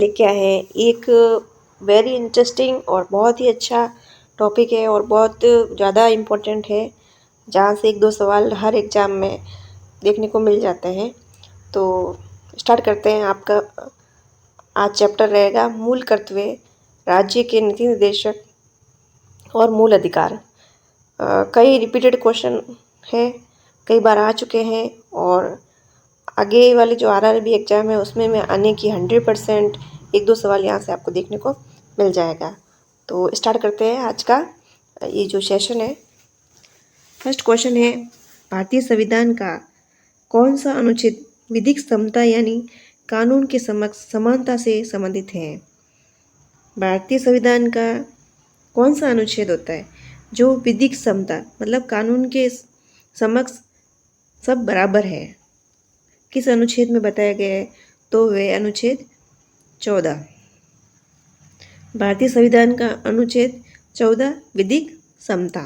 लेके आए हैं एक वेरी इंटरेस्टिंग और बहुत ही अच्छा टॉपिक है और बहुत ज़्यादा इम्पोर्टेंट है, जहाँ से एक दो सवाल हर एग्ज़ाम में देखने को मिल जाते हैं। तो स्टार्ट करते हैं। आपका आज चैप्टर रहेगा मूल कर्तव्य, राज्य के नीति निर्देशक और मूल अधिकार। कई रिपीटेड क्वेश्चन हैं, कई बार आ चुके हैं और आगे वाले जो RRB एग्ज़ाम है उसमें मैं आने की 100% एक दो सवाल यहाँ से आपको देखने को मिल जाएगा। तो स्टार्ट करते हैं आज का ये जो सेशन है। फर्स्ट क्वेश्चन है, भारतीय संविधान का कौन सा अनुच्छेद विधिक समता यानी कानून के समक्ष समानता से संबंधित है? भारतीय संविधान का कौन सा अनुच्छेद होता है जो विधिक समता मतलब कानून के समक्ष सब बराबर है? किस अनुच्छेद में बताया गया है? तो वह अनुच्छेद 14। भारतीय संविधान का अनुच्छेद 14 विधिक समता।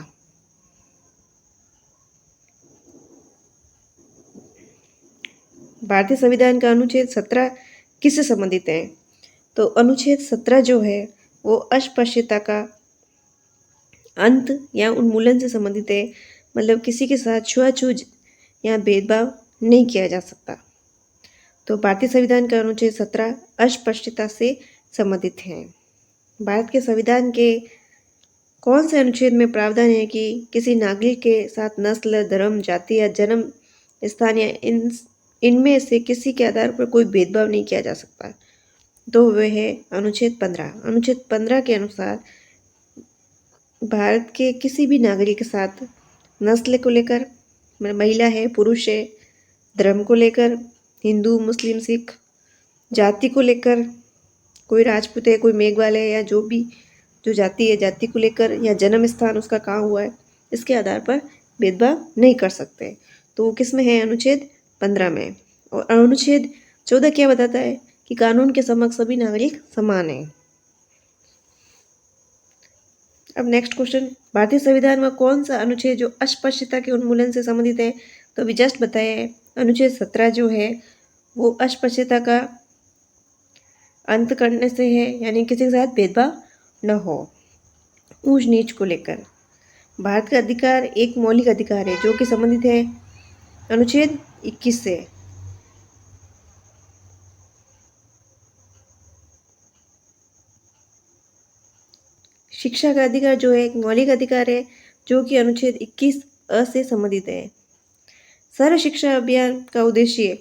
भारतीय संविधान का अनुच्छेद 17 किससे संबंधित है? तो अनुच्छेद 17 जो है वो अस्पृश्यता का अंत या उन्मूलन से संबंधित है, मतलब किसी के साथ छुआछूत या भेदभाव नहीं किया जा सकता। तो भारतीय संविधान का अनुच्छेद 17 अस्पृश्यता से संबंधित है। भारत के संविधान के कौन से अनुच्छेद में प्रावधान है कि किसी नागरिक के साथ नस्ल, धर्म, जाति या जन्म स्थान या इनमें से किसी के आधार पर कोई भेदभाव नहीं किया जा सकता? तो वह है अनुच्छेद 15। अनुच्छेद 15 के अनुसार भारत के किसी भी नागरिक के साथ नस्ल को लेकर, महिला है, पुरुष है, धर्म को लेकर, हिंदू, मुस्लिम, सिख, जाति को लेकर, कोई राजपूत है, कोई मेघवाल है या जो भी जो जाति है, जाति को लेकर या जन्म स्थान उसका कहाँ हुआ है, इसके आधार पर भेदभाव नहीं कर सकते। तो वो किस में है? अनुच्छेद 15 में। और अनुच्छेद 14 क्या बताता है? कि कानून के समक्ष सभी नागरिक समान हैं। अब नेक्स्ट क्वेश्चन, भारतीय संविधान में कौन सा अनुच्छेद जो अस्पृश्यता के उन्मूलन से संबंधित है? तो अभी जस्ट बताया है, अनुच्छेद 17 जो है वो अस्पृश्यता का अंत करने से है, यानी किसी के साथ भेदभाव न हो, ऊंच नीच को लेकर। भारत का अधिकार एक मौलिक अधिकार है जो कि संबंधित है अनुच्छेद 21 से। शिक्षा का अधिकार जो है एक मौलिक अधिकार है जो कि अनुच्छेद 21 से संबंधित है। सर्व शिक्षा अभियान का उद्देश्य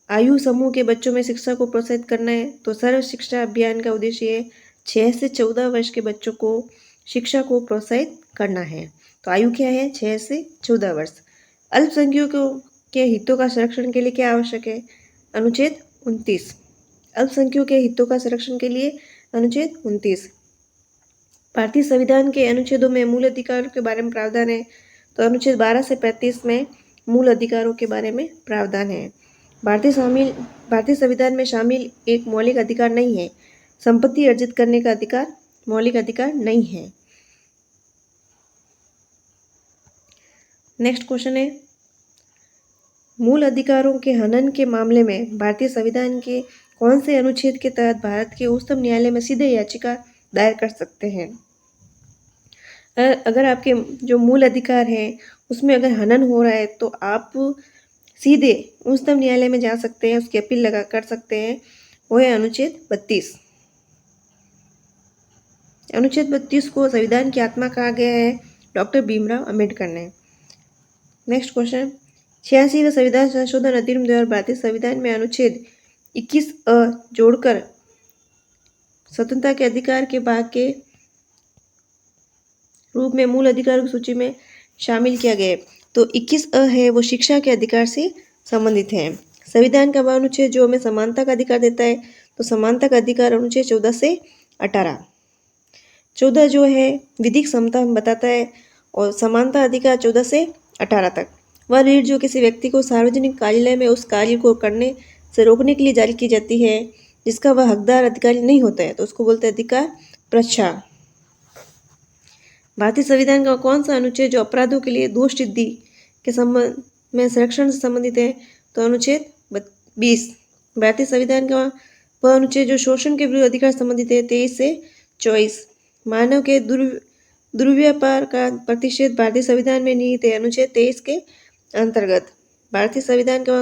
आयु समूह के बच्चों में शिक्षा को प्रोत्साहित करना है। तो सर्व शिक्षा अभियान का उद्देश्य 6 से 14 वर्ष के बच्चों को शिक्षा को प्रोत्साहित करना है। तो आयु क्या है? 6 से 14 वर्ष। अल्पसंख्यकों के हितों का संरक्षण के लिए क्या आवश्यक है? अनुच्छेद 29। अल्पसंख्यकों के हितों का संरक्षण के लिए अनुच्छेद 29। भारतीय संविधान के अनुच्छेदों में मूल अधिकारों के बारे में प्रावधान है। तो अनुच्छेद 12 से 35 में मूल अधिकारों के बारे में प्रावधान है। भारतीय संविधान में शामिल एक मौलिक अधिकार नहीं है। संपत्ति अर्जित करने का अधिकार मौलिक अधिकार नहीं है। नेक्स्ट क्वेश्चन है, मूल अधिकारों के हनन के मामले में भारतीय संविधान के कौन से अनुच्छेद के तहत भारत के उच्चतम न्यायालय में सीधे याचिका दायर कर सकते हैं? अगर आपके जो मूल अधिकार है उसमें अगर हनन हो रहा है तो आप सीधे उच्चतम न्यायालय में जा सकते हैं, उसकी अपील लगा कर सकते हैं। वो है अनुच्छेद 32। अनुच्छेद 32 को संविधान की आत्मा कहा गया है डॉक्टर भीमराव अंबेडकर ने। नेक्स्ट क्वेश्चन, 86वें संविधान संशोधन अधिनियम द्वारा भारतीय संविधान में अनुच्छेद 21 जोड़कर स्वतंत्रता के अधिकार के भाग के रूप में मूल अधिकारों की सूची में शामिल किया गया है। तो 21 है वो शिक्षा के अधिकार से संबंधित है। संविधान का वह अनुच्छेद जो हमें समानता का अधिकार देता है, तो समानता का अधिकार अनुच्छेद 14 से 18। 14 जो है विधिक समता बताता है और समानता अधिकार 14 से 18 तक। वह रीढ़ जो किसी व्यक्ति को सार्वजनिक कार्यालय में उस कार्य को करने से रोकने के लिए जारी की जाती है जिसका वह हकदार अधिकारी नहीं होता है, तो उसको बोलते हैं अधिकार प्रच्छा। भारतीय संविधान का कौन सा अनुच्छेद जो अपराधों के लिए दोष सिद्धि के संबंध में संरक्षण से संबंधित है? तो अनुच्छेद 20। भारतीय संविधान का वह अनुच्छेद जो शोषण के विरुद्ध अधिकार संबंधित है 23 से 24। मानव के दुर्व्यापार का प्रतिषेध भारतीय संविधान में निहित है अनुच्छेद 23 के अंतर्गत। भारतीय संविधान का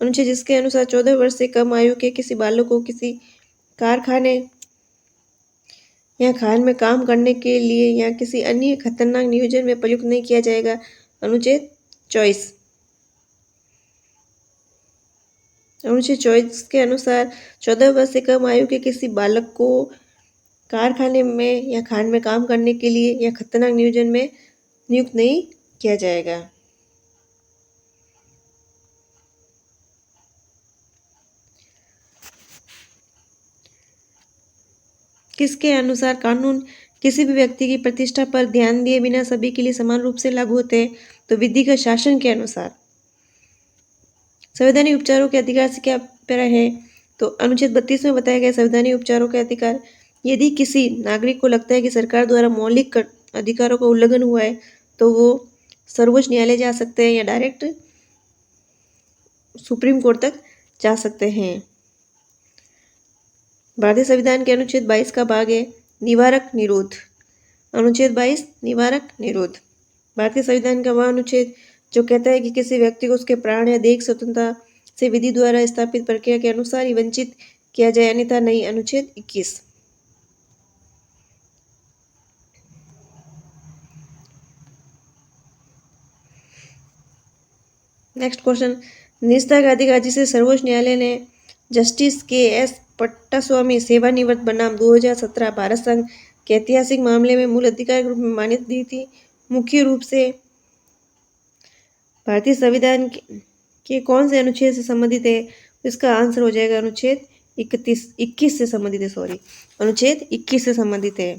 अनुच्छेद जिसके अनुसार 14 वर्ष से कम आयु के किसी बालक को किसी कारखाने या खान में काम करने के लिए या किसी अन्य खतरनाक नियोजन में प्रयुक्त नहीं किया जाएगा अनुच्छेद 24। अनुच्छेद 24 के अनुसार 14 वर्ष से कम आयु के किसी बालक को कारखाने में या खान में काम करने के लिए या खतरनाक नियोजन में नियुक्त नहीं किया जाएगा। किसके अनुसार कानून किसी भी व्यक्ति की प्रतिष्ठा पर ध्यान दिए बिना सभी के लिए समान रूप से लागू होते हैं? तो विधिगत शासन के अनुसार। संवैधानिक उपचारों के अधिकार से क्या प्यारा है? तो अनुच्छेद 32 में बताया गया संवैधानिक उपचारों के अधिकार। यदि किसी नागरिक को लगता है कि सरकार द्वारा मौलिक अधिकारों का उल्लंघन हुआ है तो वो सर्वोच्च न्यायालय जा सकते हैं या डायरेक्ट सुप्रीम कोर्ट तक जा सकते हैं। भारतीय संविधान के अनुच्छेद 22 का भाग है निवारक निरोध। अनुच्छेद 22 निवारक निरोध। भारतीय संविधान का वह अनुच्छेद जो कहता है कि किसी व्यक्ति को उसके प्राण या देह स्वतंत्रता से विधि द्वारा स्थापित प्रक्रिया के अनुसार ही वंचित किया जाए अन्यथा नहीं। अनुच्छेद 21। नेक्स्ट क्वेश्चन, निजता का अधिकार जिसे सर्वोच्च न्यायालय ने जस्टिस के.एस. पट्टास्वामी सेवानिवृत्त बनाम 2017 भारत संघ के ऐतिहासिक मामले में मूल अधिकार के रूप में मान्यता दी थी, मुख्य रूप से भारतीय संविधान के कौन से अनुच्छेद से संबंधित है? इसका आंसर हो जाएगा अनुच्छेद 21 से संबंधित है। अनुच्छेद 21 से संबंधित है।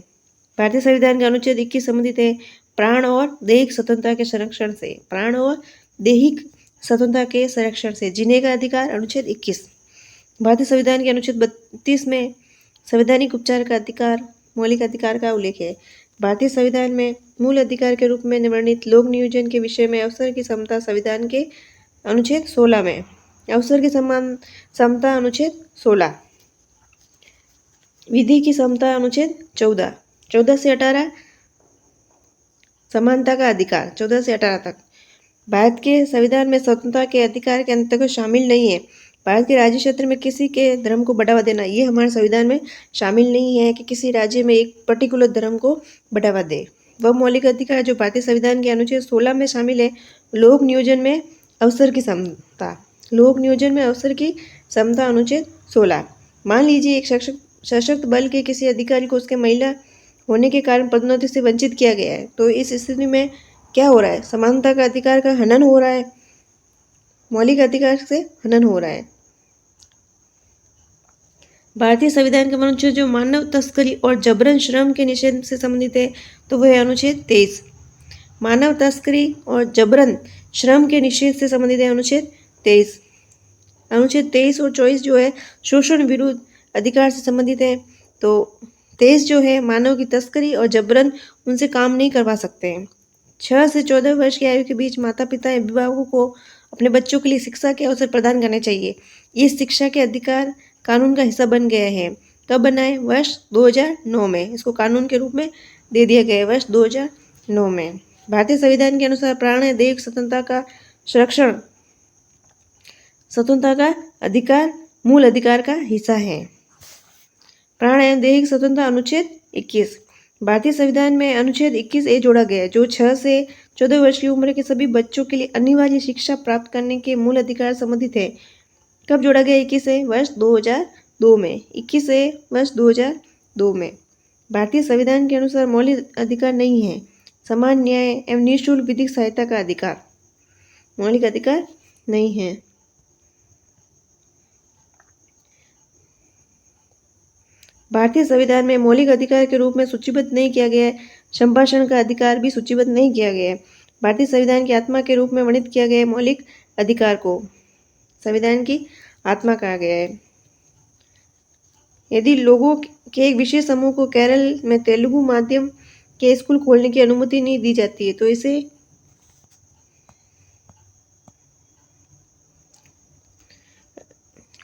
भारतीय संविधान का अनुच्छेद 21 संबंधित है प्राण और दैहिक स्वतंत्रता के संरक्षण से। प्राण और दैहिक स्वतंत्रता के संरक्षण से जीने का अधिकार। अनुच्छेद 21। भारतीय संविधान के अनुच्छेद 32 में संवैधानिक उपचार का अधिकार मौलिक अधिकार का उल्लेख है। भारतीय संविधान में मूल अधिकार के रूप में वर्णित लोक नियोजन के विषय में अवसर की समता संविधान के अनुच्छेद 16 में। अवसर की समान समता अनुच्छेद 16। विधि की समता अनुच्छेद 14। 14 से 18 समानता का अधिकार 14 से 18 तक। भारत के संविधान में स्वतंत्रता के अधिकार के अंतर्गत शामिल नहीं है भारत के राज्य क्षेत्र में किसी के धर्म को बढ़ावा देना। ये हमारे संविधान में शामिल नहीं है कि किसी राज्य में एक पर्टिकुलर धर्म को बढ़ावा दे। वह मौलिक अधिकार जो भारतीय संविधान के अनुच्छेद 16 में शामिल है लोक नियोजन में अवसर की समता। लोक नियोजन में अवसर की समता अनुच्छेद 16। मान लीजिए एक सशक्त बल के किसी अधिकारी को उसके महिला होने के कारण पदोन्नति से वंचित किया गया है तो इस स्थिति में क्या हो रहा है? समानता का अधिकार का हनन हो रहा है, मौलिक अधिकार से हनन हो रहा है। भारतीय संविधान का अनुच्छेद जो मानव तस्करी और जबरन श्रम के निषेध से संबंधित है तो वह है अनुच्छेद 23। मानव तस्करी और जबरन श्रम के निषेध से संबंधित है अनुच्छेद 23। अनुच्छेद 23 और 24 जो है शोषण विरुद्ध अधिकार से संबंधित है। तो 23 जो है मानव की तस्करी और जबरन उनसे काम नहीं करवा सकते हैं। 6 से 14 वर्ष की आयु के बीच माता पिता या अभिभावकों को अपने बच्चों के लिए शिक्षा के अवसर प्रदान करने चाहिए। इस शिक्षा के अधिकार कानून का हिस्सा बन गया है। कब बना है? वर्ष 2009 में इसको कानून के रूप में दे दिया गया है वर्ष 2009 में। भारतीय संविधान के अनुसार प्राण या दैहिक स्वतंत्रता का संरक्षण स्वतंत्रता का अधिकार मूल अधिकार का हिस्सा है। प्राण एवं दैहिक स्वतंत्रता अनुच्छेद 21। भारतीय संविधान में अनुच्छेद 21A जोड़ा गया है जो 6 से 14 वर्ष की उम्र के सभी बच्चों के लिए अनिवार्य शिक्षा प्राप्त करने के मूल अधिकार संबंधित है। कब जोड़ा गया 21A? वर्ष 2002 में। 21A वर्ष 2002 में। भारतीय संविधान के अनुसार मौलिक अधिकार नहीं है समान न्याय एवं निःशुल्क विधिक सहायता का अधिकार। मौलिक अधिकार नहीं है। भारतीय संविधान में मौलिक अधिकार के रूप में सूचीबद्ध नहीं किया गया है। संभाषण का अधिकार भी सूचीबद्ध नहीं किया गया है। भारतीय संविधान की आत्मा के रूप में वर्णित किया गया है मौलिक अधिकार को संविधान की आत्मा कहा गया है। यदि लोगों के एक विशेष समूह को केरल में तेलुगु माध्यम के स्कूल खोलने की अनुमति नहीं दी जाती है तो इसे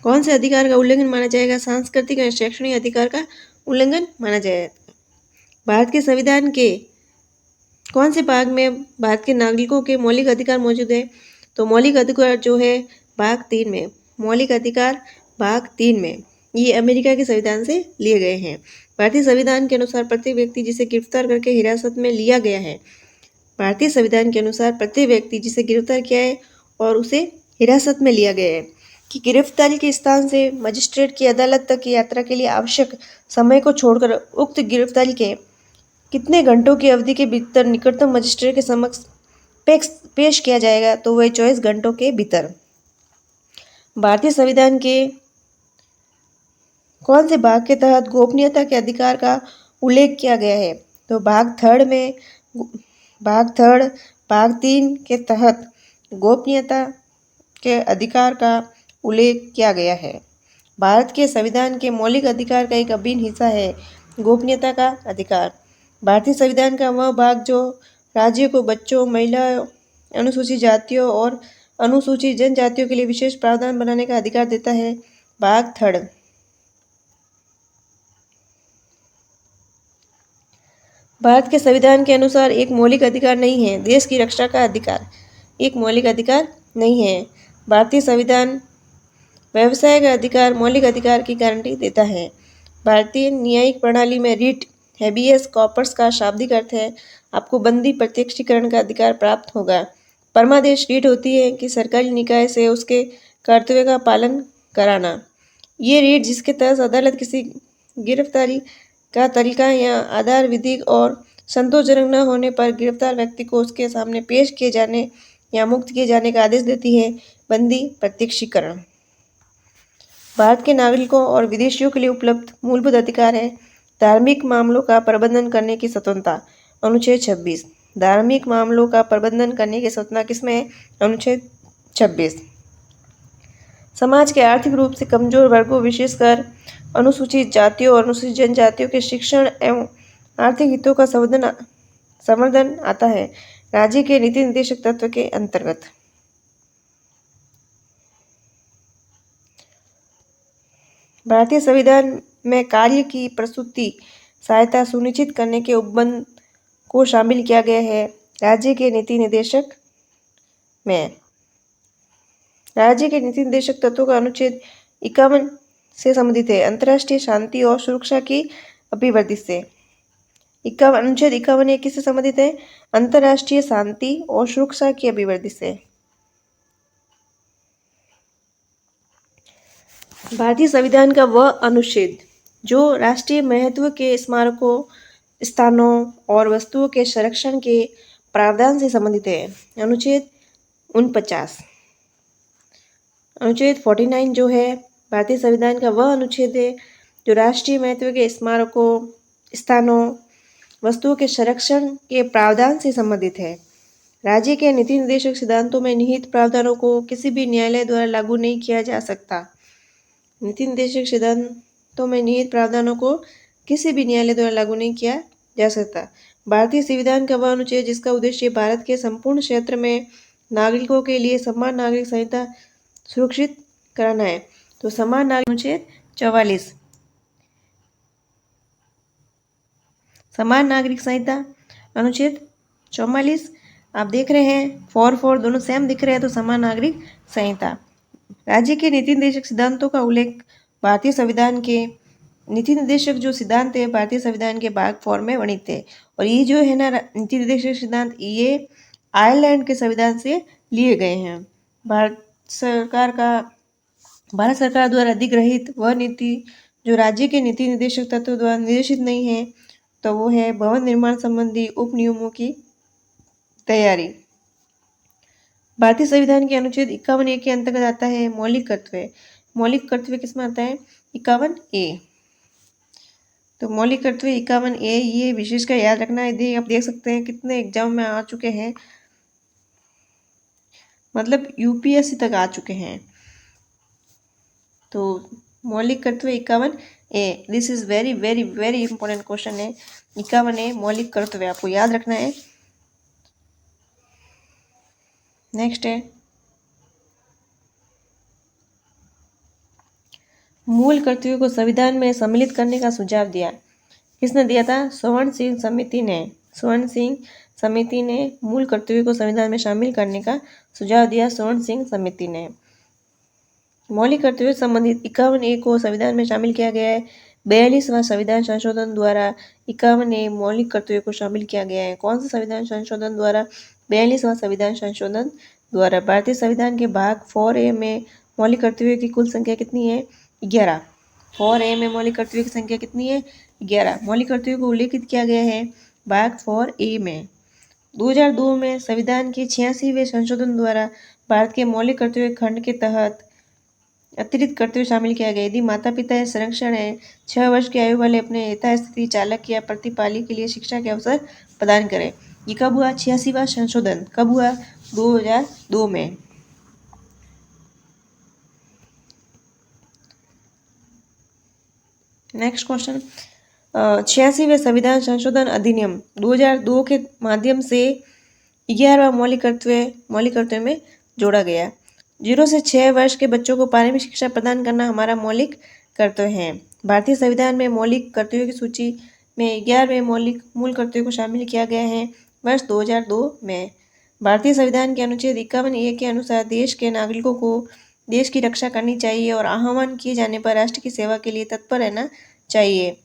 कौन से अधिकार का उल्लंघन माना जाएगा? सांस्कृतिक और शैक्षणिक अधिकार का उल्लंघन माना जाएगा। भारत के संविधान के कौन से भाग में भारत के नागरिकों के मौलिक अधिकार मौजूद है? तो मौलिक अधिकार जो है भाग 3 में, मौलिक अधिकार भाग 3 में, ये अमेरिका के संविधान से लिए गए हैं। भारतीय संविधान के अनुसार प्रत्येक व्यक्ति जिसे गिरफ्तार करके हिरासत में लिया गया है, भारतीय संविधान के अनुसार प्रत्येक व्यक्ति जिसे गिरफ्तार किया है और उसे हिरासत में लिया गया है कि गिरफ्तारी के स्थान से मजिस्ट्रेट की अदालत तक की यात्रा के लिए आवश्यक समय को छोड़कर उक्त गिरफ्तारी के कितने घंटों की अवधि के भीतर निकटतम मजिस्ट्रेट के समक्ष पेश किया जाएगा? तो वह 24 घंटों के भीतर। भारतीय संविधान के कौन से भाग के तहत गोपनीयता के अधिकार का उल्लेख किया गया है? तो भाग 3 के तहत गोपनीयता के अधिकार का उल्लेख किया गया है। भारत के संविधान के मौलिक अधिकार का एक अभिन्न हिस्सा है गोपनीयता का अधिकार। भारतीय संविधान का वह भाग जो राज्य को बच्चों, महिलाओं, अनुसूचित जातियों और अनुसूचित जनजातियों के लिए विशेष प्रावधान बनाने का अधिकार देता है, भाग 3। भारत के संविधान के अनुसार एक मौलिक अधिकार नहीं है देश की रक्षा का अधिकार, एक मौलिक अधिकार नहीं है। भारतीय संविधान व्यवसाय का अधिकार मौलिक अधिकार की गारंटी देता है। भारतीय न्यायिक प्रणाली में रिट हैबियस कॉर्पस का शाब्दिक अर्थ है आपको बंदी प्रत्यक्षीकरण का अधिकार प्राप्त होगा। परमादेश रिट होती है कि सरकारी निकाय से उसके कर्तव्य का पालन कराना। ये रिट जिसके तहत अदालत किसी गिरफ्तारी का तरीका या आधार विधिक और संतोषजनक न होने पर गिरफ्तार व्यक्ति को उसके सामने पेश किए जाने या मुक्त किए जाने का आदेश देती है, बंदी प्रत्यक्षीकरण। भारत के नागरिकों और विदेशियों के लिए उपलब्ध मूलभूत अधिकार है धार्मिक मामलों का प्रबंधन करने की स्वतंत्रता, अनुच्छेद 26। धार्मिक मामलों का प्रबंधन करने की स्वतंत्रता किसमें है? अनुच्छेद 26। समाज के आर्थिक रूप से कमजोर वर्गों विशेषकर अनुसूचित जातियों और अनुसूचित जनजातियों के शिक्षण एवं आर्थिक हितों का संवर्धन आता है राज्य के नीति निर्देशक तत्व के अंतर्गत। भारतीय संविधान में कार्य की प्रस्तुति सहायता सुनिश्चित करने के उपबंध को शामिल किया गया है राज्य के नीति निर्देशक में। राज्य के नीति निर्देशक तत्वों का अनुच्छेद 51 से संबंधित है अंतर्राष्ट्रीय शांति और सुरक्षा की अभिवृद्धि से। अनुच्छेद 51 किससे संबंधित है? अंतर्राष्ट्रीय शांति और सुरक्षा की अभिवृद्धि से। भारतीय संविधान का वह अनुच्छेद जो राष्ट्रीय महत्व के स्मारकों, स्थानों और वस्तुओं के संरक्षण के प्रावधान से संबंधित है, अनुच्छेद 49। अनुच्छेद 49 जो है भारतीय संविधान का वह अनुच्छेद है जो राष्ट्रीय महत्व के स्मारकों, स्थानों, वस्तुओं के संरक्षण के प्रावधान से संबंधित है। राज्य के नीति निर्देशक सिद्धांतों में निहित प्रावधानों को किसी भी न्यायालय द्वारा लागू नहीं किया जा सकता। नीति निर्देशक सिद्धांतों में निहित प्रावधानों को किसी भी न्यायालय द्वारा लागू नहीं किया जा सकता। भारतीय संविधान का वह अनुच्छेद जिसका उद्देश्य भारत के संपूर्ण क्षेत्र में नागरिकों के लिए समान नागरिक संहिता सुरक्षित कराना है, तो समान नागरिक अनुच्छेद 44। समान नागरिक संहिता अनुच्छेद 44 आप देख रहे हैं 4 दोनों सेम दिख रहे हैं, तो समान नागरिक संहिता। राज्य के नीति निर्देशक सिद्धांतों का उल्लेख भारतीय संविधान के नीति निर्देशक जो सिद्धांत है भारतीय संविधान के भाग 4 में वर्णित है और ये जो है ना नीति निर्देशक सिद्धांत ये आयरलैंड के संविधान से लिए गए हैं। भारत सरकार द्वारा अधिग्रहित वह नीति जो राज्य के नीति निर्देशक तत्व द्वारा निर्देशित नहीं है, तो वो है भवन निर्माण संबंधी उप नियमों की तैयारी। भारतीय संविधान के अनुच्छेद 51A के अंतर्गत आता है मौलिक कर्तव्य। मौलिक कर्तव्य किसमें आता है? 51A। तो मौलिक कर्तव्य 51A ये विशेषकर याद रखना है। आप देख सकते हैं कितने एग्जाम में आ चुके हैं, मतलब यूपीएससी तक आ चुके हैं। तो मौलिक कर्तव्य 51A, this is very very very important question है। 51A मौलिक कर्तव्य आपको याद रखना है। नेक्स्ट है मूल कर्तव्यों को संविधान में सम्मिलित करने का सुझाव दिया? किसने दिया था? स्वर्ण सिंह समिति ने। स्वर्ण सिंह समिति ने मूल कर्तव्यों को संविधान में शामिल करने का सुझाव दिया, स्वर्ण सिंह समिति ने। मौलिक कर्तव्यों से संबंधित 51A को संविधान में शामिल किया गया है। 42वां संविधान संशोधन द्वारा 51A मौलिक कर्तव्यों को शामिल किया गया है। कौन सा संविधान संशोधन द्वारा? 42वां संविधान संशोधन द्वारा। भारतीय संविधान के भाग 4A में मौलिक कर्तव्यों की कुल संख्या कितनी है? 11। 4A में मौलिक कर्तव्यों की संख्या कितनी है? 11। मौलिक कर्तव्यों को उल्लेखित किया गया है भाग 4A में। 2002 में संविधान के 86वें संशोधन द्वारा भारत के मौलिक कर्तव्य खंड के तहत अतिरिक्त कर्तव्य शामिल किया गया। यदि माता पिता या संरक्षण है 6 वर्ष की आयु वाले अपने यथास्थिति चालक या प्रतिपाली के लिए शिक्षा के अवसर प्रदान करें। ये कब हुआ? 86वां संशोधन कब हुआ? 2002 में। नेक्स्ट क्वेश्चन, 86वें संविधान संशोधन अधिनियम 2002 के माध्यम से 11वां मौलिक कर्तव्य में जोड़ा गया। 0 से 6 वर्ष के बच्चों को प्रारंभिक शिक्षा प्रदान करना हमारा मौलिक कर्तव्य है। भारतीय संविधान में मौलिक कर्तव्यों की सूची में 11वें मूल कर्तव्य को शामिल किया गया है वर्ष 2002 में। भारतीय संविधान के अनुच्छेद 51A के अनुसार देश के नागरिकों को देश की रक्षा करनी चाहिए और आह्वान किए जाने पर राष्ट्र की सेवा के लिए तत्पर रहना चाहिए।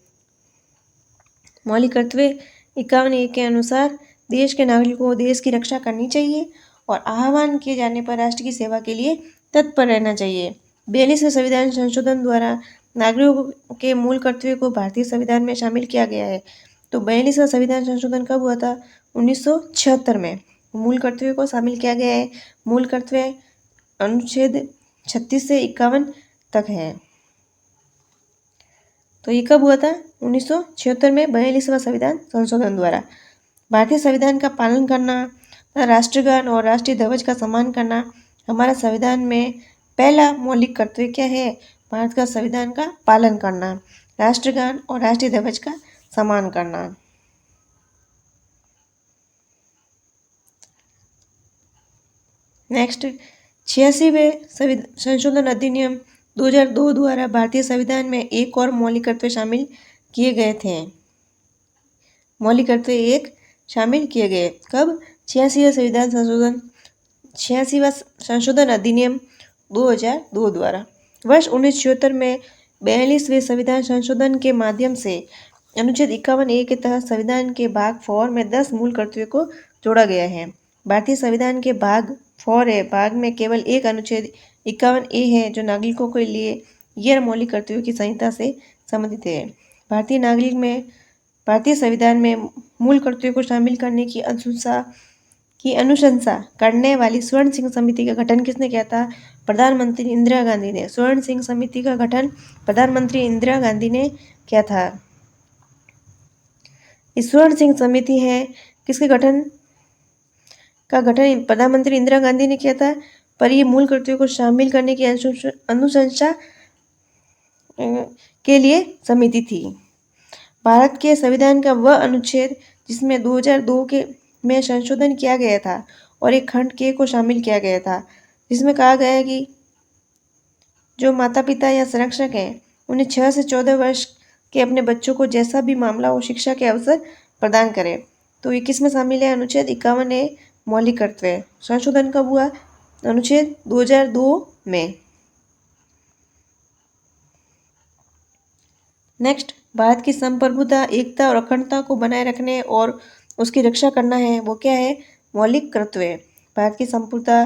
मौलिक कर्तव्य 51A के अनुसार देश के नागरिकों को देश की रक्षा करनी चाहिए और आह्वान किए जाने पर राष्ट्र की सेवा के लिए तत्पर रहना चाहिए। 42वें संविधान संशोधन द्वारा नागरिकों के मूल कर्तव्य को भारतीय संविधान में शामिल किया गया है। तो 42वां संविधान संशोधन कब हुआ था? 1976 में। मूल कर्तव्य को शामिल किया गया है। मूल कर्तव्य अनुच्छेद 36 से 51 तक है। तो ये कब हुआ था? 1976 में 42वां संविधान संशोधन द्वारा। भारतीय संविधान का पालन करना, राष्ट्रगान और राष्ट्रीय ध्वज का सम्मान करना हमारा संविधान में पहला मौलिक कर्तव्य क्या है? भारत का संविधान का पालन करना, राष्ट्रगान और राष्ट्रीय ध्वज का सम्मान करना। नेक्स्ट, 86वें संशोधन अधिनियम 2002 द्वारा भारतीय संविधान में एक और मौलिक कर्तव्य शामिल किए गए थे। मौलिक कर्तव्य एक शामिल किए गए कब? 86वां संशोधन अधिनियम 2002 द्वारा। वर्ष 1976 में 42वें संविधान संशोधन के माध्यम से अनुच्छेद 51A के तहत संविधान के भाग 4 में 10 मूल कर्तव्यों को जोड़ा गया है। भारतीय संविधान के भाग 4A भाग में केवल एक अनुच्छेद 51A है जो नागरिकों के लिए गैर मौलिक कर्तव्यों की संहिता से संबंधित है। भारतीय संविधान में मूल कर्तव्यों को शामिल करने की अनुशंसा करने वाली स्वर्ण सिंह समिति का गठन किसने किया था? प्रधानमंत्री इंदिरा गांधी ने। स्वर्ण सिंह समिति का गठन प्रधानमंत्री इंदिरा गांधी ने किया था। इस स्वर्ण सिंह समिति है किसके गठन प्रधानमंत्री इंदिरा गांधी ने किया था, पर ये मूल कर्तव्यों को शामिल करने की अनुशंसा के लिए समिति थी। भारत के संविधान का वह अनुच्छेद जिसमें 2002 में संशोधन किया गया था और एक खंड के को शामिल किया गया था, जिसमें कहा गया है कि जो माता पिता या संरक्षक हैं उन्हें 6 से 14 वर्ष के अपने बच्चों को जैसा भी मामला हो शिक्षा के अवसर प्रदान करें। तो ये किस में शामिल है? अनुच्छेद 51A मौलिक कर्तव्य। संशोधन कब हुआ? अनुच्छेद 2002 में। नेक्स्ट, भारत की संप्रभुता, एकता और अखंडता को बनाए रखने और उसकी रक्षा करना है, वो क्या है? मौलिक कर्तव्य। भारत की संप्रभुता,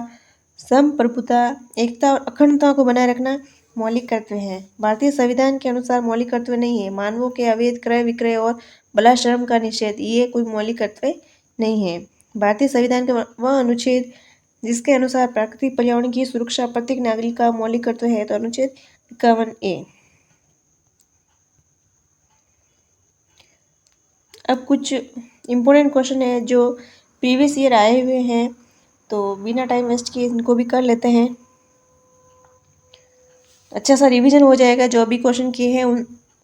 एकता और अखंडता को बनाए रखना मौलिक कर्तव्य है। भारतीय संविधान के अनुसार मौलिक कर्तव्य नहीं है। मानवों के अवैध क्रय विक्रय और बलात्श्रम का निषेध, ये कोई मौलिक कर्तव्य नहीं है। भारतीय संविधान का वह अनुच्छेद जिसके अनुसार प्राकृतिक पर्यावरण की सुरक्षा प्रत्येक नागरिक का मौलिक कर्तव्य है, तो अनुच्छेद 51A। अब कुछ इम्पोर्टेंट क्वेश्चन है जो प्रीवियस ईयर आए हुए हैं, तो बिना टाइम वेस्ट किए इनको भी कर लेते हैं। अच्छा सा रिवीजन हो जाएगा। जो अभी क्वेश्चन किए हैं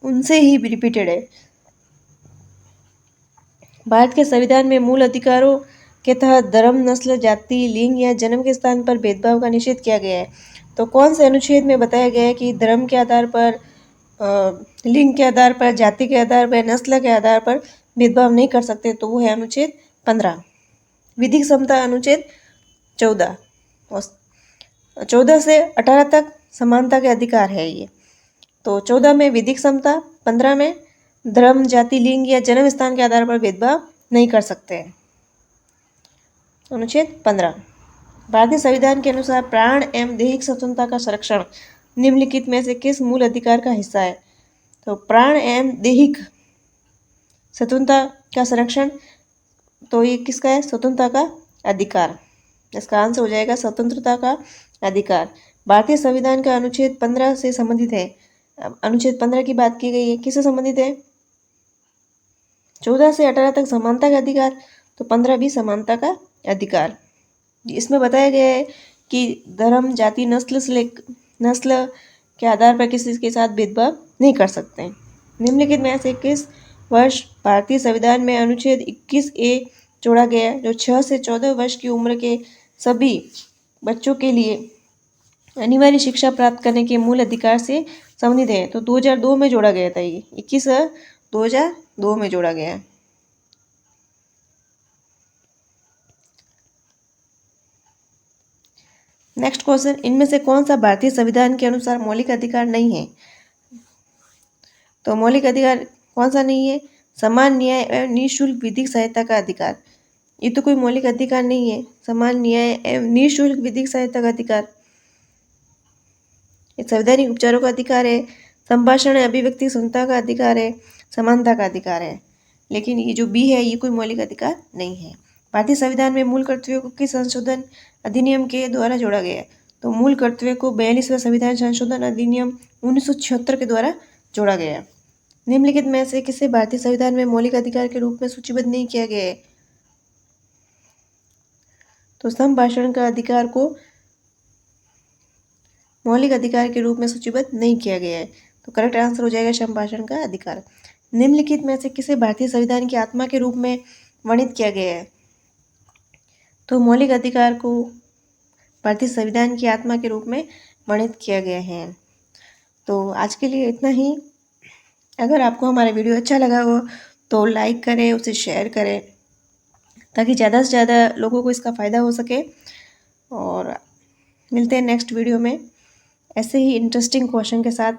उनसे ही रिपीटेड है। भारत के संविधान में मूल अधिकारों के तहत धर्म, नस्ल, जाति, लिंग या जन्म के स्थान पर भेदभाव का निषेध किया गया है। तो कौन से अनुच्छेद में बताया गया है कि धर्म के आधार पर, लिंग के आधार पर, जाति के आधार पर, नस्ल के आधार पर भेदभाव नहीं कर सकते? तो वो है अनुच्छेद 15। विधिक समता अनुच्छेद 14, और 14 से 18 तक समानता के अधिकार है ये। तो 14 में विधिक समता, 15 में धर्म, जाति, लिंग या जन्म स्थान के आधार पर भेदभाव नहीं कर सकते हैं। अनुच्छेद 15। भारतीय संविधान के अनुसार प्राण एवं दैहिक स्वतंत्रता का संरक्षण निम्नलिखित में से किस मूल अधिकार का हिस्सा है? तो प्राण एवं दैहिक स्वतंत्रता का संरक्षण, तो ये किसका है? स्वतंत्रता का अधिकार। इसका आंसर हो जाएगा स्वतंत्रता का अधिकार। भारतीय संविधान का अनुच्छेद 15 से संबंधित है। अनुच्छेद 15 की बात की गई है, किससे संबंधित है? 14 से 18 तक समानता का अधिकार, तो 15 भी समानता का अधिकार। इसमें बताया गया है कि धर्म, जाति, नस्ल के आधार पर किसी के साथ भेदभाव नहीं कर सकते। निम्नलिखित में से किस वर्ष भारतीय संविधान में अनुच्छेद 21A जोड़ा गया, जो 6 से 14 वर्ष की उम्र के सभी बच्चों के लिए अनिवार्य शिक्षा प्राप्त करने के मूल अधिकार से संबंधित है? तो 2002 में जोड़ा गया था। ये 2002 में जोड़ा गया है। नेक्स्ट क्वेश्चन, इनमें से कौन सा भारतीय संविधान के अनुसार मौलिक अधिकार नहीं है? तो मौलिक अधिकार कौन सा नहीं है? समान न्याय एवं निःशुल्क विधिक सहायता का अधिकार। ये तो कोई मौलिक अधिकार नहीं है। समान न्याय एवं निःशुल्क विधिक सहायता का अधिकार ये संवैधानिक उपचारों का अधिकार है। संभाषण अभिव्यक्ति स्वतंत्रता का अधिकार है। समानता का अधिकार है। लेकिन ये जो बी है, ये कोई मौलिक अधिकार नहीं है। भारतीय संविधान में मूल कर्तव्यों को किस संशोधन अधिनियम के द्वारा जोड़ा गया है? तो मूल कर्तव्य को 42वें संविधान संशोधन अधिनियम 1976 के द्वारा जोड़ा गया है। निम्नलिखित में से किसे भारतीय संविधान में मौलिक अधिकार के रूप में सूचीबद्ध नहीं किया गया है? तो संभाषण का अधिकार को मौलिक अधिकार के रूप में सूचीबद्ध नहीं किया गया है। तो करेक्ट आंसर हो जाएगा संभाषण का अधिकार। निम्नलिखित में से किसे भारतीय संविधान की आत्मा के रूप में वर्णित किया गया है? तो मौलिक अधिकार को भारतीय संविधान की आत्मा के रूप में वर्णित किया गया है। तो आज के लिए इतना ही। अगर आपको हमारा वीडियो अच्छा लगा हो तो लाइक करें, उसे शेयर करें, ताकि ज़्यादा से ज़्यादा लोगों को इसका फ़ायदा हो सके। और मिलते हैं नेक्स्ट वीडियो में ऐसे ही इंटरेस्टिंग क्वेश्चन के साथ।